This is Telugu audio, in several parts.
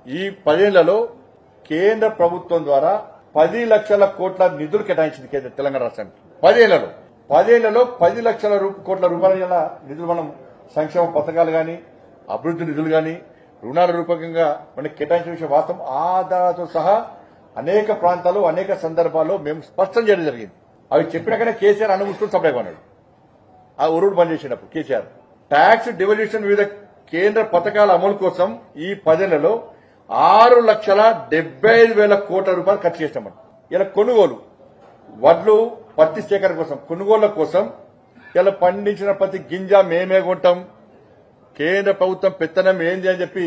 ఈ 10 ఏళ్లలో కేంద్ర ప్రభుత్వం ద్వారా 10 లక్షల కోట్ల నిధులు కేటాయించింది తెలంగాణ రాష్ట్రానికి. 10 ఏళ్లలో 10 లక్షల కోట్ల రూపాయల నిధులు మనం సంక్షేమ పథకాలు గాని, అభివృద్ధి నిధులు గాని, రుణాల రూపకంగా మనకి కేటాయించిన విషయం వాస్తవం. ఆధారాలతో సహా అనేక ప్రాంతాల్లో అనేక సందర్భాల్లో మేము స్పష్టం చేయడం జరిగింది. అవి చెప్పినాకనే కేసీఆర్ అనుమూసుకుని సప్లై కొన్నాడు. ఆ ఉరుడు బంద్ చేసినప్పుడు కేసీఆర్ ట్యాక్స్ డివల్యూషన్ వివిధ కేంద్ర పథకాల అమలు కోసం ఈ 10 ఏళ్లలో 6,75,000 కోట్ల రూపాయలు ఖర్చు చేసినాం. ఇలా కొనుగోలు వడ్లు పత్తి సేకరణ కోసం కొనుగోళ్ల కోసం ఇలా పండించిన ప్రతి గింజ మేమే కొంటాం, కేంద్ర ప్రభుత్వం పెత్తనం ఏంది అని చెప్పి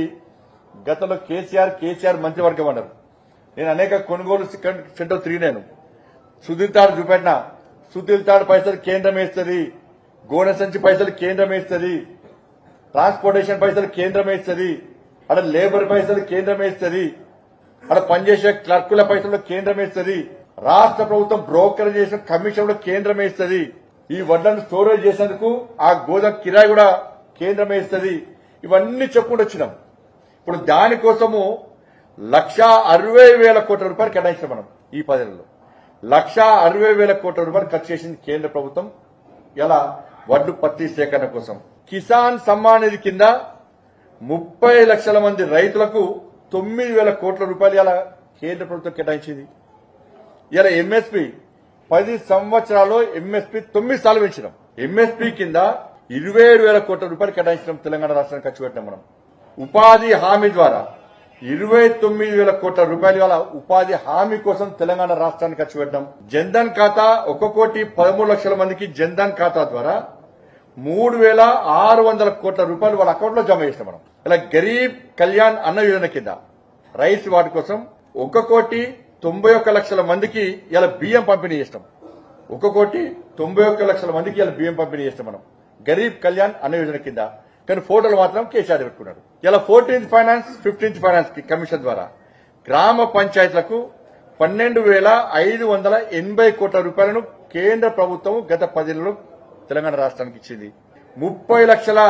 గతంలో కేసీఆర్ మంత్రివర్గం అన్నారు. నేను అనేక కొనుగోలు సెంటర్ తిరిగినాను. సుధీర్ తాడు చూపెట్టినా, సుధీర్ తాడు పైసలు కేంద్రం వేస్తుంది, గోనె సంచి పైసలు కేంద్రం వేస్తుంది, ట్రాన్స్పోర్టేషన్ పైసలు కేంద్రం వేస్తుంది, అక్కడ లేబర్ పైసలు కేంద్రం వేస్తుంది, అక్కడ పనిచేసే క్లర్కుల పైసలు కేంద్రం వేస్తుంది, రాష్ట్ర ప్రభుత్వం బ్రోకర్ చేసిన కమిషన్ కేంద్రం వేస్తుంది, ఈ వడ్లను స్టోరేజ్ చేసేందుకు ఆ గోదాం కిరాయి కూడా కేంద్రం వేస్తుంది. ఇవన్నీ చెప్పుకుంటూ వచ్చినాం. ఇప్పుడు దానికోసము 1,60,000 కోట్ల రూపాయలు కేటాయించాం మనం. ఈ 10 ఏళ్లలో 1,60,000 కోట్ల రూపాయలు ఖర్చు చేసింది కేంద్ర ప్రభుత్వం ఇలా వడ్లు పత్తి సేకరణ కోసం. కిసాన్ సమ్మాన్ నిధి కింద 30 లక్షల మంది రైతులకు 9,000 కోట్ల రూపాయలు ఇలా కేంద్ర ప్రభుత్వం కేటాయించింది. ఇలా ఎంఎస్పీ 10 సంవత్సరాల్లో ఎంఎస్పీ 9 సార్లు పెంచినాం. ఎంఎస్పీ కింద 27,000 కోట్ల రూపాయలు కేటాయించడం తెలంగాణ రాష్ట్రానికి ఖర్చు పెట్టినాం మనం. ఉపాధి హామీ ద్వారా 29,000 కోట్ల రూపాయలు గల ఉపాధి హామీ కోసం తెలంగాణ రాష్ట్రానికి ఖర్చు పెట్టాం. జన్ధన్ ఖాతా 1,13,00,000 మందికి జన్ధన్ ఖాతా ద్వారా 3,600 కోట్ల రూపాయలు వాళ్ళ అకౌంట్ లో జమ చేసినాం మనం. ఇలా గరీబ్ కళ్యాణ్ అన్న యోజన కింద రైస్ వాటి కోసం 1,91,00,000 మందికి ఇలా బియ్యం పంపిణీ చేస్తాం. 1,91,00,000 మందికి ఇలా బియ్యం పంపిణీ చేస్తాం మనం గరీబ్ కళ్యాణ్ అన్న యోజన కింద. కానీ ఫోటోలు మాత్రం కేసీఆర్ పెట్టుకున్నాడు. ఇలా 14th ఫైనాన్స్ 15th ఫైనాన్స్ కి కమిషన్ ద్వారా గ్రామ పంచాయతీలకు 12,580 కోట్ల రూపాయలను కేంద్ర ప్రభుత్వం గత 10 ఏళ్లలో తెలంగాణ రాష్ట్రానికి ఇచ్చింది. 30 లక్షల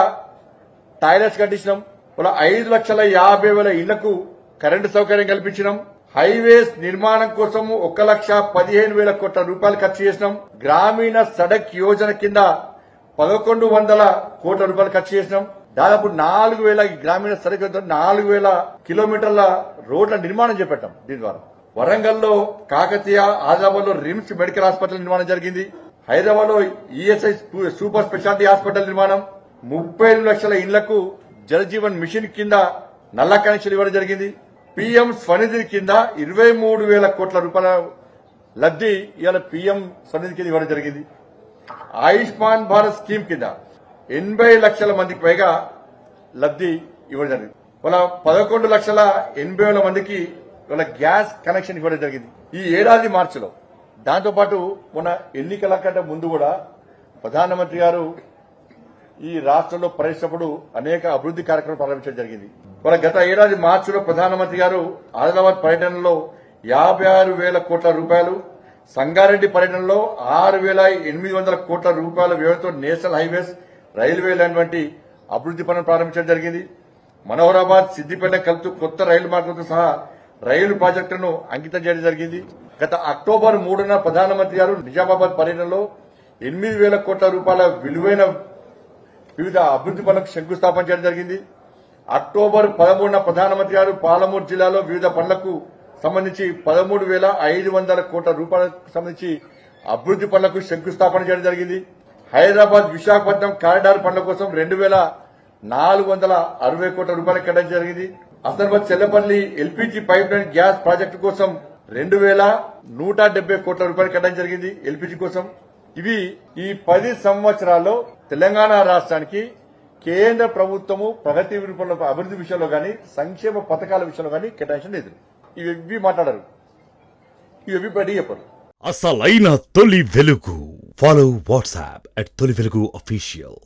టాయిలెట్స్ కట్టించినాం. 5,50,000 ఇళ్లకు కరెంటు సౌకర్యం కల్పించినాం. హైవేస్ నిర్మాణం కోసం 1,15,000 కోట్ల రూపాయలు ఖర్చు చేసినాం. గ్రామీణ సడక్ యోజన కింద 1,100 కోట్ల రూపాయలు ఖర్చు చేసినాం. దాదాపు 4,000 గ్రామీణ సడక్ 4,000 కిలోమీటర్ల రోడ్ల నిర్మాణం చేపట్టాం. దీని ద్వారా వరంగల్లో కాకతీయ, ఆదిలాబాద్ లో రిమ్స్ మెడికల్ హాస్పిటల్ నిర్మాణం జరిగింది. హైదరాబాద్ లో ఈఎస్ఐ సూపర్ స్పెషాలిటీ హాస్పిటల్ నిర్మాణం. 30 లక్షల ఇళ్లకు జలజీవన్ మిషన్ కింద నల్ల కనెక్షన్ ఇవ్వడం జరిగింది. పీఎం స్వనిధి కింద 23,000 కోట్ల రూపాయల లబ్ది ఇవాళ పీఎం స్వనిధి కింద ఇవ్వడం జరిగింది. ఆయుష్మాన్ భారత్ స్కీమ్ కింద 80 లక్షల మందికి పైగా లబ్ది ఇవ్వడం జరిగింది. 11,80,000 మందికి ఇవాళ గ్యాస్ కనెక్షన్ ఇవ్వడం జరిగింది ఈ ఏడాది మార్చిలో. దాంతోపాటు మొన్న ఎన్నికల కంటే ముందు కూడా ప్రధానమంత్రి గారు ఈ రాష్ట్రంలో పర్యటించినప్పుడు అనేక అభివృద్ది కార్యక్రమాలు ప్రారంభించడం జరిగింది. గత ఏడాది మార్చిలో ప్రధానమంత్రి గారు ఆదిలాబాద్ పర్యటనలో 56,000 కోట్ల రూపాయలు, సంగారెడ్డి పర్యటనలో 6,800 కోట్ల రూపాయల వ్యయంతో నేషనల్ హైవేస్, రైల్వే లైన్ వంటి అభివృద్ది పనులు ప్రారంభించడం జరిగింది. మనోహరాబాద్, సిద్దిపేట కలుపుతూ కొత్త రైలు మార్గంతో సహా రైలు ప్రాజెక్టులను అంకితం చేయడం జరిగింది. గత అక్టోబర్ 3న ప్రధానమంత్రి గారు నిజామాబాద్ పర్యటనలో 8,000 కోట్ల రూపాయల విలువైన వివిధ అభివృద్ది పనులకు శంకుస్థాపన చేయడం జరిగింది. అక్టోబర్ 13న ప్రధానమంత్రి గారు పాలమూరు జిల్లాలో వివిధ పనులకు సంబంధించి 13,500 కోట్ల రూపాయలకు సంబంధించి అభివృద్ది పనులకు శంకుస్థాపన చేయడం జరిగింది. హైదరాబాద్ విశాఖపట్నం కారిడార్ పనుల కోసం 2,460 కోట్ల రూపాయలు కేటాయించడం జరిగింది. Hasanabad Chellapalli LPG pipe line gas project కోసం 2,170 కోట్ల రూపాయలు కేటాయించడం జరిగింది ఎల్పీజీ కోసం. ఇవి ఈ 10 సంవత్సరాల్లో తెలంగాణ రాష్ట్రానికి కేంద్ర ప్రభుత్వము ప్రగతి రూపంలో అభివృద్ది విషయంలో గాని, సంక్షేమ పథకాల విషయంలో గాని కేటాయించడం లేదు. ఇవి మాట్లాడారు, ఇవి బయట చెప్పరు. అసలైన తొలి వెలుగు. ఫాలో వాట్సాప్ @తొలి వెలుగు అఫీషియల్.